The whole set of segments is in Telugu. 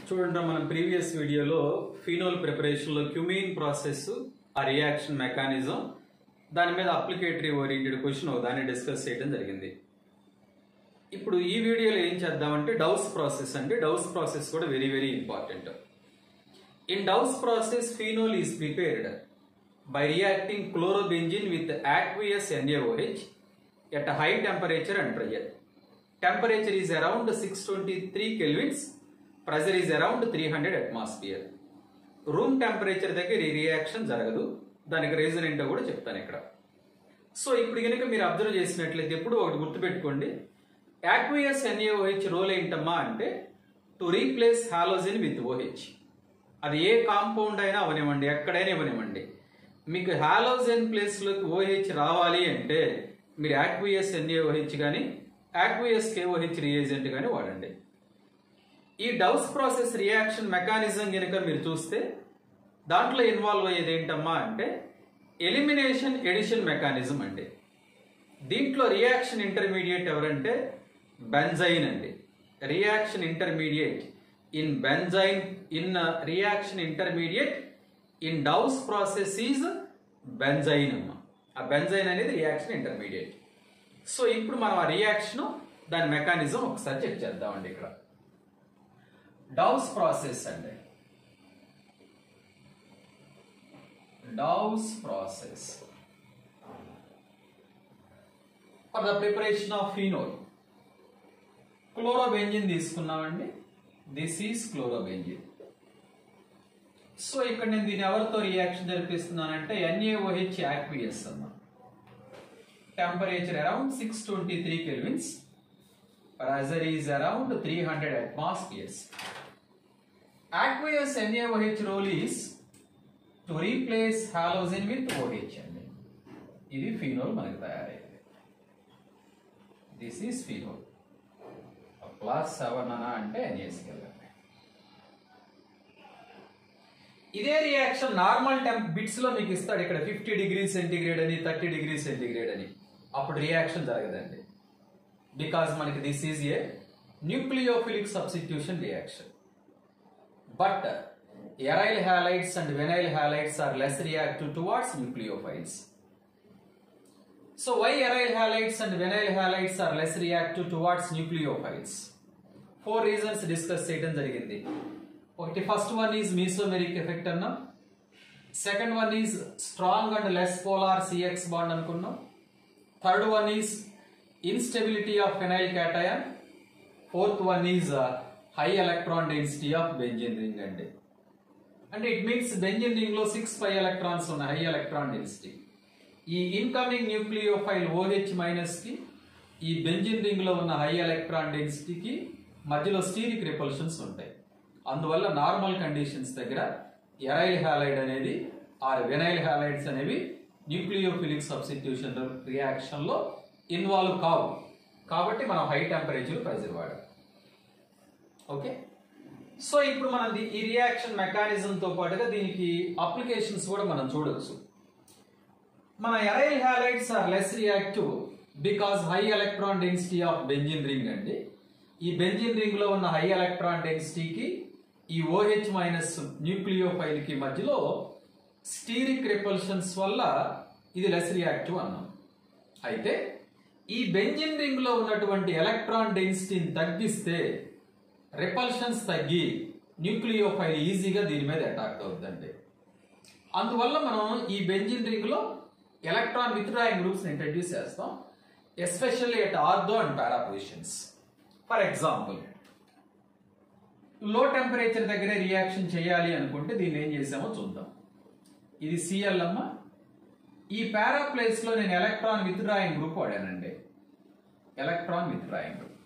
చూడండి మనం ప్రీవియస్ వీడియోలో ఫినోల్ ప్రిపరేషన్లో క్యూమీన్ ప్రాసెస్ ఆ రియాక్షన్ మెకానిజం దాని మీద అప్లికేటరీ ఓరియంటెడ్ క్వశ్చన్ దాన్ని డిస్కస్ చేయడం జరిగింది. ఇప్పుడు ఈ వీడియోలో ఏం చేద్దామంటే డౌస్ ప్రాసెస్ అండి. డౌస్ ప్రాసెస్ కూడా very very important. In Dow's process phenol is prepared by reacting chlorobenzene with aqueous NaOH at a high temperature and pressure. Temperature is around 623 kelvins, pressure is around 300 atmosphere. Room temperature దగ్గర ఈ రియాక్షన్ జరగదు. దానికి రీజన్ ఏంటో కూడా చెప్తాను ఇక్కడ. సో ఇప్పుడు కనుక మీరు అబ్జర్వ్ చేసినట్లయితే ఎప్పుడు ఒకటి గుర్తుపెట్టుకోండి, aqueous NaOH రోల్ ఏంటమ్మా అంటే to replace halogen with OH. అది ఏ కాంపౌండ్ అయినా అవనివ్వండి, ఎక్కడైనా ఇవ్వనివ్వండి, మీకు హాలోజన్ ప్లేస్లోకి OH రావాలి అంటే మీరు యాక్వియస్ NaOH కానీ యాక్వియస్ KOH రియేజెంట్ కానీ వాడండి. ఈ డౌస్ ప్రాసెస్ రియాక్షన్ మెకానిజం కనుక మీరు చూస్తే దాంట్లో ఇన్వాల్వ్ అయ్యేది ఏంటమ్మా అంటే ఎలిమినేషన్ ఎడిషన్ మెకానిజం అండి. దీంట్లో రియాక్షన్ ఇంటర్మీడియట్ ఎవరంటే బెంజైన్ అండి. Reaction intermediate in benzyne in reaction intermediate in Dow's process is benzyne అమ్మ. ఆ బెంజైన్ అనేది రియాక్షన్ ఇంటర్మీడియట్. సో ఇప్పుడు మనం ఆ రియాక్షన్ దాని మెకానిజం ఒకసారి చెక్ చేద్దామండి. ఇక్కడ డౌస్ ప్రాసెస్ అండి. Dow's process for the preparation of phenol. Chlorobenzene తీసుకున్నామండి. This is chlorobenzene. సో ఇక్కడ నేను దీన్ని ఎవరితో రియాక్షన్ జరిపిస్తున్నానంటే NaOH యాక్వియస్ అన్న. Temperature around 623 kelvins, pressure is around 300 atmospheres. Aqueous NaOH role is to replace halogen with OH అండి. ఇది ఫినోల్ మనకు తయారైంది. This is phenol. +7 అన్న అంటే NaCl. ఇదే రియాక్షన్ నార్మల్ బిట్స్ లో మీకు ఇస్తాడు. ఇక్కడ 50 డిగ్రీ సెంటిగ్రేడ్ అని 30 డిగ్రీ సెంటిగ్రేడ్ అని. అప్పుడు రియాక్షన్ జరగదండి. బికాజ్ మనకి this is a nucleophilic substitution reaction. But aryl halides and vinyl halides are less reactive towards nucleophiles. So why aryl halides and vinyl halides are less reactive towards nucleophiles? 4 reasons discuss చేయడం జరిగింది. ఒకటి first one is mesomeric effect అన్నాం. Second one is strong and less polar CX bond అనుకున్నాం. Third one is instability of phenyl cation. Fourth one is high electron density of benzene ring అండి. అంటే ఇట్ మీన్స్ బెంజిన్ రింగ్ లో 6 పై ఎలక్ట్రాన్స్ ఉన్నాయి, హై ఎలక్ట్రాన్ డెన్సిటీ. ఈ ఇన్కమింగ్ న్యూక్లియోఫైల్ OH మైనస్ కి ఈ బెంజిన్ రింగ్ లో ఉన్న హై ఎలక్ట్రాన్ డెన్సిటీకి మధ్యలో స్టీరిక్ రిపల్షన్స్ ఉంటాయి. అందువల్ల నార్మల్ కండిషన్స్ దగ్గర ఎరైల్ హాలైడ్ అనేది ఆర్ వెనైల్ హాలైడ్స్ అనేవి న్యూక్లియోఫిలిక్ సబ్స్టిట్యూషన్ రియాక్షన్ లో ఇన్వాల్వ్ కావు. కాబట్టి మనం హై టెంపరేచర్ ప్రెజర్ వాడాం. ఓకే. సో ఇప్పుడు మనం ఈ రియాక్షన్ మెకానిజం తో పాటుగా దీనికి అప్లికేషన్స్ కూడా మనం చూడొచ్చు. మన aryl halides are less reactive because high electron density of benzene ring అండి. ఈ బెంజిన్ రింగ్ లో ఉన్న హై ఎలక్ట్రాన్ డెన్సిటీకి ఈ OH మైనస్ న్యూక్లియోఫైల్ కి మధ్యలో స్టీరిక్ రిపల్షన్స్ వల్ల ఇది లెస్ రియాక్టివ్ అన్నాం. అయితే ఈ బెంజిన్ రింగ్ లో ఉన్నటువంటి ఎలక్ట్రాన్ డెన్సిటీని తగ్గిస్తే రిపల్షన్స్ తగ్గి న్యూక్లియోఫైల్ ఈజీగా దీని మీద అటాక్ అవుతుందండి. అందువల్ల మనం ఈ బెంజిన్ రింగ్ లో ఎలక్ట్రాన్ విత్డ్రాయింగ్ గ్రూప్స్ ఇంట్రడ్యూస్ చేస్తాం, especially at ortho and para positions. For example, లో టెంపరేచర్ దగ్గరే రియాక్షన్ చేయాలి అనుకుంటే దీన్ని ఏం చేసామో చూద్దాం. ఇది Cl అమ్మ. ఈ పారా ప్లేస్ లో నేను ఎలక్ట్రాన్ విత్డ్రాయింగ్ గ్రూప్ వాడానండి. Electron withdrawing group.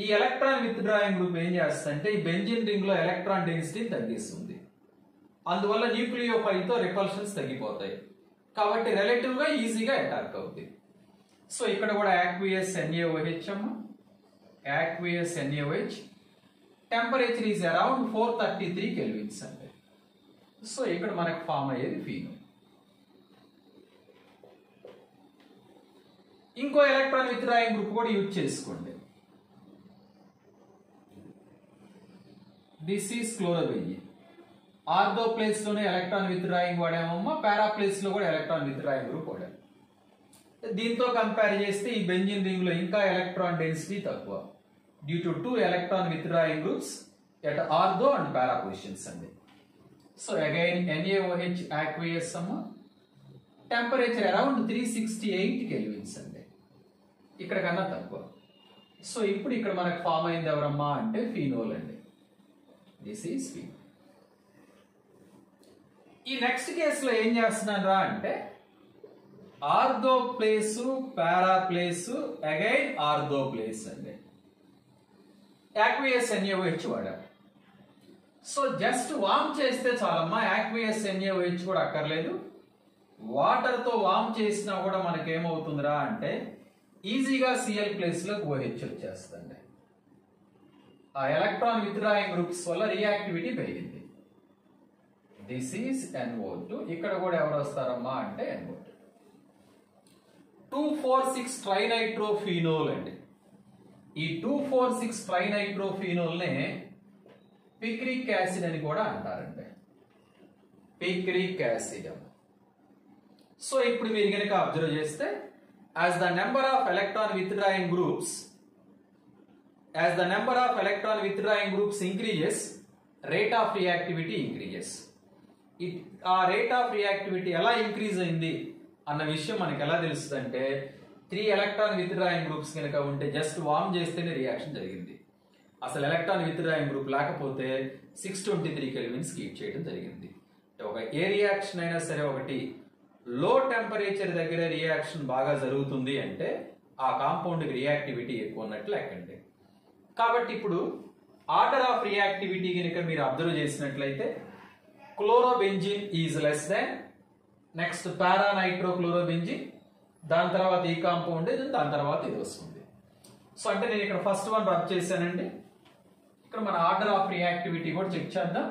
ఈ ఎలక్ట్రాన్ విత్డ్రాయింగ్ గ్రూప్ ఏం చేస్తుందంటే ఈ బెంజిన్ రింగ్ లో ఎలక్ట్రాన్ డెన్సిటీ తగ్గిస్తుంది. అందువల్ల న్యూక్లియోఫైల్ తో రిపల్షన్స్ తగ్గిపోతాయి. కాబట్టి రిలేటివ్ గా ఈజీగా అటాక్ అవుతుంది. సో ఇక్కడ కూడా యాక్వియస్ NaOH అమ్మ. Aqueous NaOH temperature is around 433 kelvins అండి. సో ఇక్కడ మనకు ఫామ్ అయ్యేది ఫినోల్. ఇంకో ఎలక్ట్రాన్ విత్డ్రాయింగ్ గ్రూప్ కూడా యూజ్ చేసుకోండి. This is chlorobenzene. Ortho place లోనే ఎలక్ట్రాన్ విత్డ్రాయింగ్ వాడామమ్మా, పారా ప్లేస్ లో కూడా ఎలక్ట్రాన్ విత్డ్రాయింగ్ గ్రూప్ వాడాము. దీంతో కంపేర్ చేస్తే ఈ బెంజిన్ రింగ్ లో ఇంకా ఎలక్ట్రాన్ డెన్సిటీ తక్కువ, due to 2 electron withdrawing groups at ortho and para positions అండి. సో అగైన్ NaOH aqueous అమ్మా, టెంపరేచర్ అరౌండ్ 368 కెల్విన్స్ అండి, ఇక్కడ కన్నా తక్కువ. సో ఇప్పుడు ఇక్కడ మనకు ఫామ్ అయింది ఎవరమ్మా అంటే ఫీనోల్ అండి. This is phenol. ఈ నెక్స్ట్ కేసులో ఏం చేస్తున్నారా అంటే ortho place, para place, again ortho place అండి. యాక్వియస్ NaOH వాడారు. సో జస్ట్ వామ్ చేస్తే చాలమ్మా, యాక్వియస్ NaOH కూడా అక్కర్లేదు. వాటర్ తో వామ్ చేసినా కూడా మనకి ఏమవుతుందిరా అంటే ఈజీగా Cl ప్లేస్ లో OH వచ్చేస్తుంది. ఆ ఎలక్ట్రాన్ విత్డ్రాయింగ్ గ్రూప్స్ వల్ల రియాక్టివిటీ పెరిగింది. This is NO2. ఇక్కడ కూడా ఎవరు వస్తారమ్మా అంటే NO2. 2,4,6 ట్రైనైట్రోఫీనోల్ అండి. ఈ 2,4,6 ట్రైనైట్రోఫీనోల్ నే పిక్రిక్ యాసిడ్ అని కూడా అంటారండి. Picric acid. సో ఇప్పుడు మీరు కనుక అబ్జర్వ్ చేస్తే as the number of electron withdrawing groups increases, rate of reactivity increases. ఆ రేట్ ఆఫ్ రియాక్టివిటీ ఎలా ఇంక్రీజ్ అయింది అన్న విషయం మనకి ఎలా తెలుస్తుంది అంటే 3 ఎలక్ట్రాన్ విత్డ్రాయింగ్ గ్రూప్స్ కనుక ఉంటే జస్ట్ వార్మ్ చేస్తేనే రియాక్షన్ జరిగింది. అసలు ఎలక్ట్రాన్ విత్డ్రాయింగ్ గ్రూప్ లేకపోతే 623 కెల్విన్స్ హీట్ చేయడం జరిగింది. ఒక ఏ రియాక్షన్ అయినా సరే ఒకటి లో టెంపరేచర్ దగ్గర రియాక్షన్ బాగా జరుగుతుంది అంటే ఆ కాంపౌండ్ కి రియాక్టివిటీ ఎక్కువ ఉన్నట్లు లెక్కండి. కాబట్టి ఇప్పుడు ఆర్డర్ ఆఫ్ రియాక్టివిటీ కనుక మీరు అబ్జర్వ్ చేసినట్లయితే chlorobenzene is less than, next para nitrochlorobenzene, దాని తర్వాత ఈ కాంపౌండ్, దాని తర్వాత ఇది వస్తుంది. సో అంటే నేను ఇక్కడ ఫస్ట్ వన్ రబ్ చేశానండి. ఇక్కడ మన ఆర్డర్ ఆఫ్ రియాక్టివిటీ కూడా చెక్ చేద్దాం.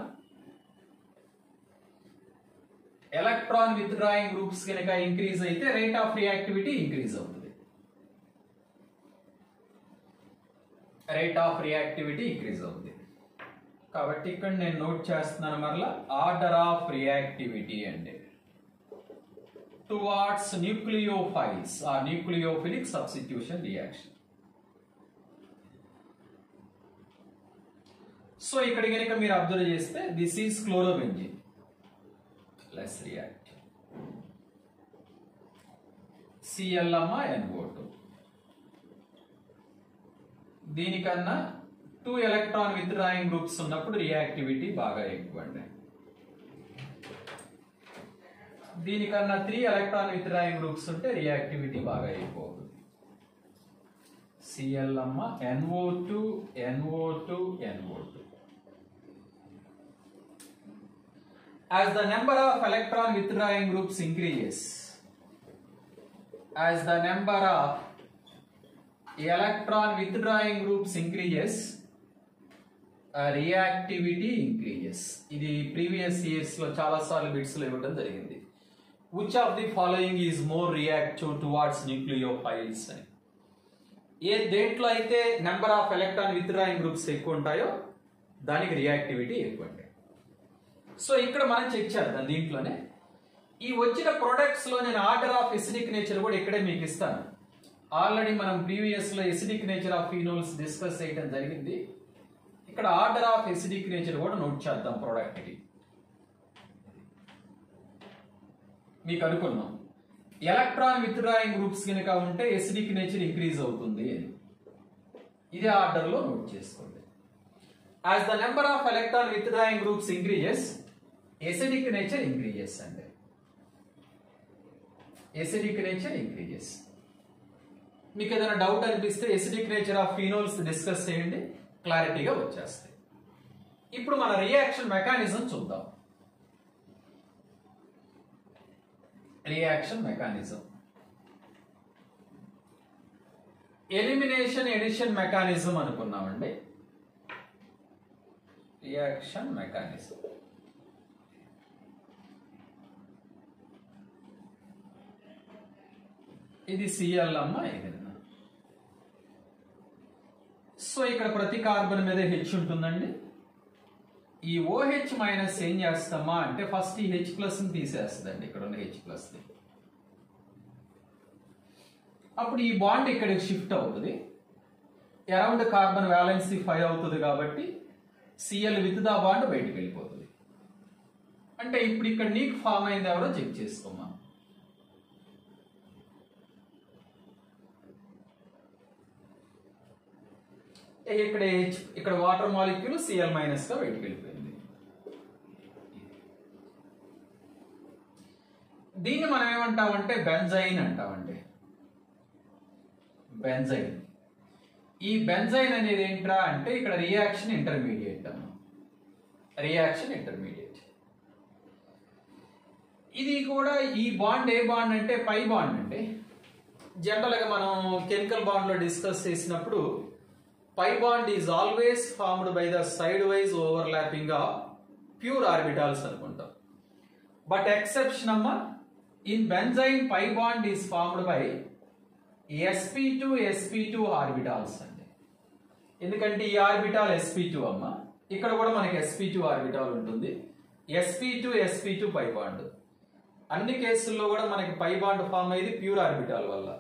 ఎలక్ట్రాన్ విత్డ్రాయింగ్ గ్రూప్స్ కనుక ఇంక్రీజ్ అయితే రేట్ ఆఫ్ రియాక్టివిటీ ఇంక్రీజ్ అవుతుంది. రేట్ ఆఫ్ రియాక్టివిటీ ఇంక్రీజ్ అవుతుంది. కాబట్టి ఇక్కడ నేను నోట్ చేస్తున్నాను మరలా ఆర్డర్ ఆఫ్ రియాక్టివిటీ అండి towards nucleophiles or nucleophilic substitution reaction. So ఇక్కడ కనుక మీరు అబ్జర్వ్ చేస్తే this is chlorobenzene, less reactive. Cl NO2. దీనికన్నా 2 ఎలక్ట్రాన్ విత్డ్రాయింగ్ గ్రూప్స్ ఉన్నప్పుడు రియాక్టివిటీ బాగా ఎక్కువ అండి. దీనికన్నా 3 ఎలక్ట్రాన్ విత్డ్రాయింగ్ గ్రూప్స్ ఉంటే రియాక్టివిటీ బాగా ఎక్కువ అవుతుంది. Cl NO2 NO2 NO2. As the number of electron withdrawing groups increases, reactivity increases. ఇది ప్రీవియస్ ఇయర్స్ లో చాలా సార్లు బిట్స్ లో ఇవ్వడం జరిగింది. Which of the following is more reactive towards nucleophiles అని. ఏ దేంట్లో అయితే number of electron withdrawing groups ఎక్కువ ఉంటాయో దానికి రియాక్టివిటీ ఎక్కువ ఉంటాయి. సో ఇక్కడ మనం చెక్ చేద్దాం. దీంట్లోనే ఈ వచ్చిన ప్రొడక్ట్స్ లో నేను ఆర్డర్ ఆఫ్ ఎసిడిక్ నేచర్ కూడా ఇక్కడే మీకు ఇస్తాను. ఆల్రెడీ మనం ప్రీవియస్ లో acidic nature of phenols discuss చేయడం జరిగింది. ఇక్కడ ఆర్డర్ ఆఫ్ ఎసిడిక్ నేచర్ కూడా నోట్ చేద్దాం. ప్రోడక్ట్ కి మీకు అనుకున్నాం ఎలక్ట్రాన్ విత్డ్రాయింగ్ గ్రూప్స్ కనుక ఉంటే ఎసిడిక్ నేచర్ ఇంక్రీజ్ అవుతుంది అని. ఇదే ఆర్డర్ లో నోట్ చేసుకోండి. As the number of electron withdrawing groups increases, acidic nature increases and acidic nature increases. మీకు ఏదైనా డౌట్ అనిపిస్తే acidic nature of phenols discuss చేయండి, క్లారిటీగా వచ్చేస్తాయి. ఇప్పుడు మన రియాక్షన్ మెకానిజం చూద్దాం. Reaction mechanism elimination addition mechanism అనుకున్నామండి. రియాక్షన్ మెకానిజం ఇది Cl ఇది. సో ఇక్కడ ప్రతి కార్బన్ మీద H ఉంటుందండి. ఈ OH మైనస్ ఏం చేస్తామా అంటే ఫస్ట్ ఈ H ప్లస్ ని తీసేస్తుందండి, ఇక్కడ ఉన్న H ప్లస్ ని. అప్పుడు ఈ బాండ్ ఇక్కడికి షిఫ్ట్ అవుతుంది, అరౌండ్ కార్బన్ వ్యాలెన్సీ 5 అవుతుంది కాబట్టి Cl విత్ ద బాండ్ బయటికి వెళ్ళిపోతుంది. అంటే ఇప్పుడు ఇక్కడ నీకు ఫామ్ అయింది ఎవరో చెక్ చేసుకోమా. ఇక్కడ వాటర్ మాలిక్యూల్ Cl మైనస్ గా బయటికి వెళ్ళిపోయింది. దీన్ని మనం ఏమంటామంటే బెంజైన్ అంటామండి. బెంజైన్. ఈ బెంజైన్ అనేది ఏంట్రా అంటే ఇక్కడ రియాక్షన్ ఇంటర్మీడియట్ అన్న, రియాక్షన్ ఇంటర్మీడియట్. ఇది కూడా ఈ బాండ్ ఏ బాండ్ అంటే పై బాండ్ అండి. జనరల్ గా మనం కెమికల్ బాండ్ లో డిస్కస్ చేసినప్పుడు pi bond is always formed by the sidewise overlapping of pure orbitals అనుకుంటాం. But exception అమ్మా, in benzene pi bond is formed by sp2 orbitals అండి. ఎందుకంటే ఈ ఆర్బిటాల్ sp2 అమ్మా, ఇక్కడ కూడా మనకి sp2 ఆర్బిటాల్ ఉంటుంది. sp2 pi bond. అన్ని కేసుల్లో కూడా మనకి pi bond ఫామ్ అయ్యేది ప్యూర్ ఆర్బిటాల్ వల్ల.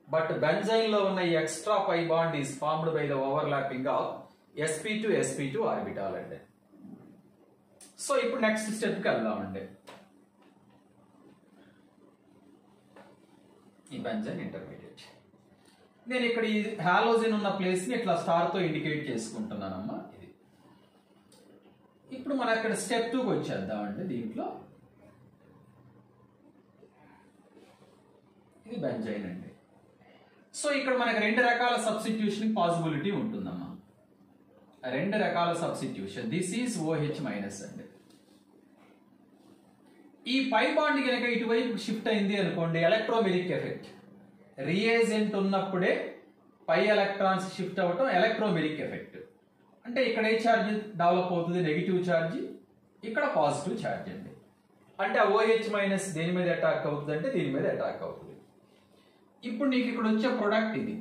బట్ బెంజైన్ లో ఉన్న ఈ extra pi bond is formed by the overlapping of sp2 orbital అండి. సో ఇప్పుడు నెక్స్ట్ స్టెప్ కి వెళ్దామండి. ఈ బెంజైన్ ఇంటర్మీడియట్ నేను ఇక్కడ ఈ హాలోజన్ ఉన్న ప్లేస్ ని ఇట్లా స్టార్ తో ఇండికేట్ చేసుకుంటున్నానమ్మా. ఇది ఇప్పుడు మనం అక్కడ స్టెప్ 2 కి వచ్చేద్దామండి. దీంట్లో ఇది బెంజైన్ అండి. సో ఇక్కడ మనకి రెండు రకాల సబ్స్టిట్యూషన్ పాసిబిలిటీ ఉంటుందమ్మా, రెండు రకాల substitution. This is OH minus అండి. ఈ పై బాండ్ కనుక ఇటువైపు షిఫ్ట్ అయింది అనుకోండి, ఎలక్ట్రోమెరిక్ ఎఫెక్ట్. రియేజెంట్ ఉన్నప్పుడే పై ఎలక్ట్రాన్స్ షిఫ్ట్ అవ్వటం ఎలక్ట్రోమెరిక్ ఎఫెక్ట్. అంటే ఇక్కడ ఏ ఛార్జ్ డెవలప్ అవుతుంది, నెగిటివ్ ఛార్జ్, ఇక్కడ పాజిటివ్ ఛార్జ్ అండి. అంటే OH మైనస్ దేని మీద అటాక్ అవుతుంది అంటే దీని మీద అటాక్ అవుతుంది. ఇప్పుడు నీకు ఇక్కడ వచ్చే ప్రొడక్ట్ ఇది.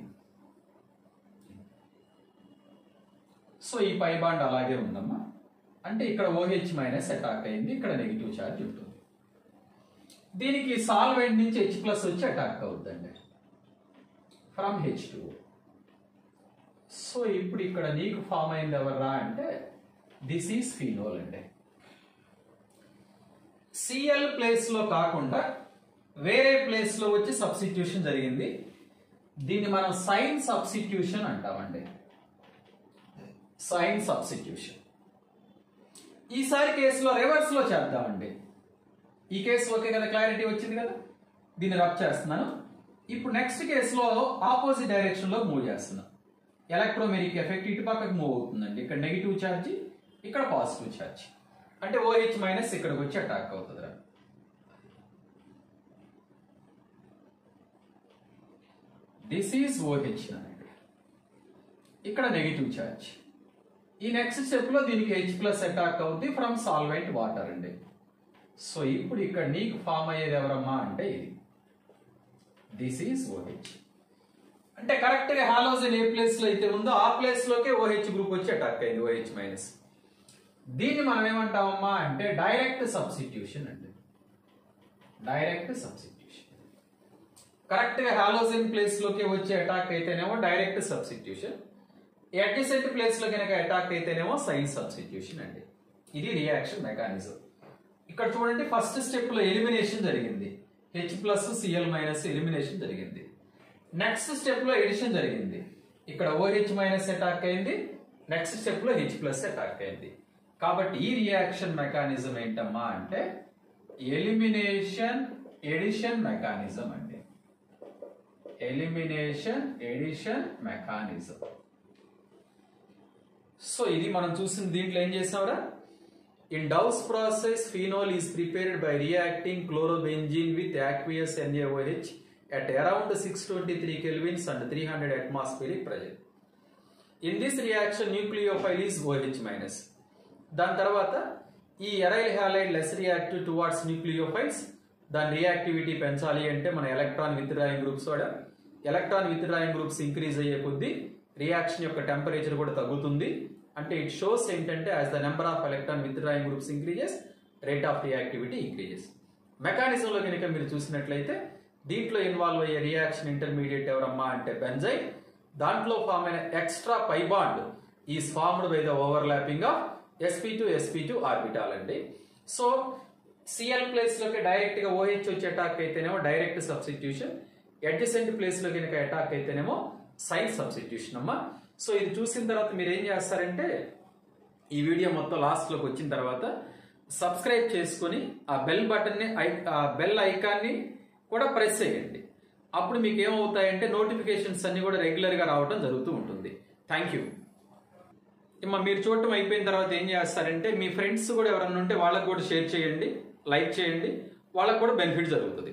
సో ఈ పై బాండ్ అలాగే ఉందమ్మా. అంటే ఇక్కడ OH మైనస్ అటాక్ అయింది, ఇక్కడ నెగిటివ్ ఛార్జ్ ఉంటుంది. దీనికి సాల్వెంట్ నుంచి H ప్లస్ వచ్చి అటాక్ అవుతుందండి ఫ్రమ్ H2. సో ఇప్పుడు ఇక్కడ నీకు ఫామ్ అయింది ఎవర్రా అంటే దిస్ ఈజ్ ఫినోల్ అండి. Cl ప్లేస్ లో కాకుండా వేరే ప్లేస్ లో వచ్చి సబ్స్టిట్యూషన్ జరిగింది. దీన్ని మనం సైన్ సబ్స్టిట్యూషన్ అంటామండి, సైన్ సబ్స్టిట్యూషన్. ఈసారి కేసులో రివర్స్ లో చేద్దామండి. ఈ కేసు ఓకే కదా, క్లారిటీ వచ్చింది కదా. దీన్ని రబ్ చేస్తున్నాను. ఇప్పుడు నెక్స్ట్ కేసులో ఆపోజిట్ డైరెక్షన్ లో మూవ్ చేస్తున్నాను. ఎలక్ట్రోమెరిక్ ఎఫెక్ట్ ఇటు పక్కకు మూవ్ అవుతుందండి. ఇక్కడ నెగిటివ్ ఛార్జ్, ఇక్కడ పాజిటివ్ ఛార్జ్. అంటే OH మైనస్ ఇక్కడికి వచ్చి అటాక్ అవుతుంది. దిస్ ఈజ్ OH అండి, ఇక్కడ నెగిటివ్ ఛార్జ్. ఈ నెక్స్ట్ స్టెప్ లో దీనికి H ప్లస్ అటాక్ అవుతుంది ఫ్రమ్ సాల్వెంట్ వాటర్ అండి. సో ఇప్పుడు ఇక్కడ నీకు ఫామ్ అయ్యేది ఎవరమ్మా అంటే ఇది, దిస్ ఈజ్ OH. అంటే కరెక్ట్ గా హాలోజన్ ఏ ప్లేస్ లో అయితే ఉందో ఆ ప్లేస్ లోకే OH గ్రూప్ వచ్చి అటాక్ అయింది, OH మైనస్. దీన్ని మనం ఏమంటామమ్మా అంటే డైరెక్ట్ సబ్స్టిట్యూషన్ అండి, డైరెక్ట్ సబ్స్టిట్యూషన్. కరెక్ట్ గా హాలోజన్ ప్లేస్ లోకి వచ్చి అటాక్ అయితేనేమో డైరెక్ట్ సబ్స్టిట్యూషన్, అడ్జసెంట్ ప్లేస్ లో కనుక అటాక్ అయితేనేమో సైన్ సబ్స్టిట్యూషన్ అండి. ఇది రియాక్షన్ మెకానిజం. ఇక్కడ చూడండి, ఫస్ట్ స్టెప్ లో ఎలిమినేషన్ జరిగింది, H plus Cl minus elimination జరిగింది. నెక్స్ట్ స్టెప్ లో ఎడిషన్ జరిగింది, ఇక్కడ OH మైనస్ అటాక్ అయింది, నెక్స్ట్ స్టెప్ లో H ప్లస్ అటాక్ అయింది. కాబట్టి ఈ రియాక్షన్ మెకానిజం ఏంటమ్మా అంటే ఎలిమినేషన్ ఎడిషన్ మెకానిజం అండి, ఎలిమినేషన్ ఎడిషన్ మెకానిజం. సో ఇది మనం చూసిన దీంట్లో ఏం చేసావురా, in Dow's process phenol is prepared by reacting chlorobenzene with aqueous NaOH at around 623 kelvins and 300 atmospheric pressure. In this reaction nucleophile is OH minus. దాని తర్వాత ఈ aryl halide less reactive towards nucleophiles, దాని రియాక్టివిటీ పెంచాలి అంటే మన ఎలక్ట్రాన్ విత్డ్రాయింగ్ గ్రూప్స్ వాడ. ఎలక్ట్రాన్ విత్డ్రాయింగ్ గ్రూప్స్ ఇంక్రీజ్ అయ్యే కొద్దీ రియాక్షన్ యొక్క టెంపరేచర్ కూడా తగ్గుతుంది. అంటే ఇట్ షోస్ ఏంటంటే as the number of electron withdrawing groups increases rate of reactivity increases. మెకానిజంలో కనుక మీరు చూసినట్లయితే దీంట్లో ఇన్వాల్వ్ అయ్యే రియాక్షన్ ఇంటర్మీడియట్ ఎవరమ్మా అంటే బెంజైన్. దాంట్లో ఫామ్ అయిన extra pi bond is formed by the overlapping of sp2 orbital అండి. సో Cl ప్లేస్ లోకి డైరెక్ట్ గా OH వచ్చి అటాక్ అయితేనేమో డైరెక్ట్ సబ్స్టిట్యూషన్, అడ్జసెంట్ ప్లేస్ లో కనుక అటాక్ అయితేనేమో సైన్ సబ్స్టిట్యూషన్ అమ్మా. సో ఇది చూసిన తర్వాత మీరు ఏం చేస్తారంటే ఈ వీడియో మొత్తం లాస్ట్ లోకి వచ్చిన తర్వాత సబ్స్క్రైబ్ చేసుకొని ఆ బెల్ బటన్ ని బెల్ ఐకాన్ ని కూడా ప్రెస్ చేయండి. అప్పుడు మీకు ఏమవుతాయంటే నోటిఫికేషన్స్ అన్ని కూడా రెగ్యులర్ గా రావడం జరుగుతూ ఉంటుంది. Thank you. మీరు చూడటం అయిపోయిన తర్వాత ఏం చేస్తారంటే మీ ఫ్రెండ్స్ కూడా ఎవరన్నా ఉంటే వాళ్ళకు కూడా షేర్ చేయండి, లైక్ చేయండి, వాళ్ళకు కూడా బెనిఫిట్ జరుగుతుంది.